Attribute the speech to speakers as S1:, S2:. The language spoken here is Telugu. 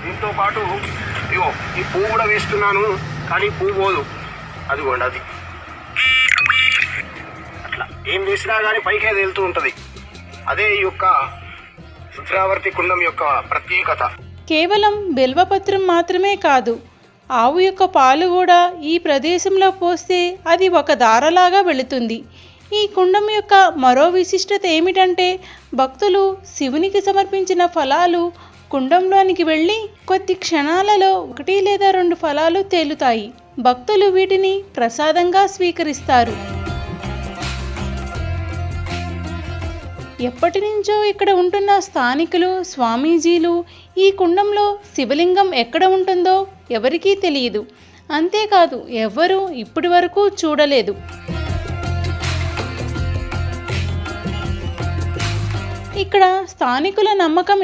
S1: దీంతో పాటు ఇగో ఈ పువ్వు కూడా వేస్తున్నాను, కానీ పువ్వు పోదు. అదిగోండి అది అట్లా ఏం వేసినా కానీ పైకే తేలుతూ ఉంటుంది. అదే ఈ యొక్క రుద్రావర్తి కుండం యొక్క ప్రత్యేకత.
S2: కేవలం బిల్వపత్రం మాత్రమే కాదు, ఆవు యొక్క పాలు కూడా ఈ ప్రదేశంలో పోస్తే అది ఒక దారలాగా వెళుతుంది. ఈ కుండం యొక్క మరో విశిష్టత ఏమిటంటే భక్తులు శివునికి సమర్పించిన ఫలాలు కుండంలోనికి వెళ్ళి కొద్ది క్షణాలలో 1 లేదా 2 ఫలాలు తేలుతాయి. భక్తులు వీటిని ప్రసాదంగా స్వీకరిస్తారు. ఎప్పటి నుంచో ఇక్కడ ఉంటున్న స్థానికులు, స్వామీజీలు ఈ కుండంలో శివలింగం ఎక్కడ ఉంటుందో ఎవరికీ తెలియదు. అంతేకాదు ఎవ్వరూ ఇప్పటి వరకు చూడలేదు. ఇక్కడ స్థానికుల నమ్మకం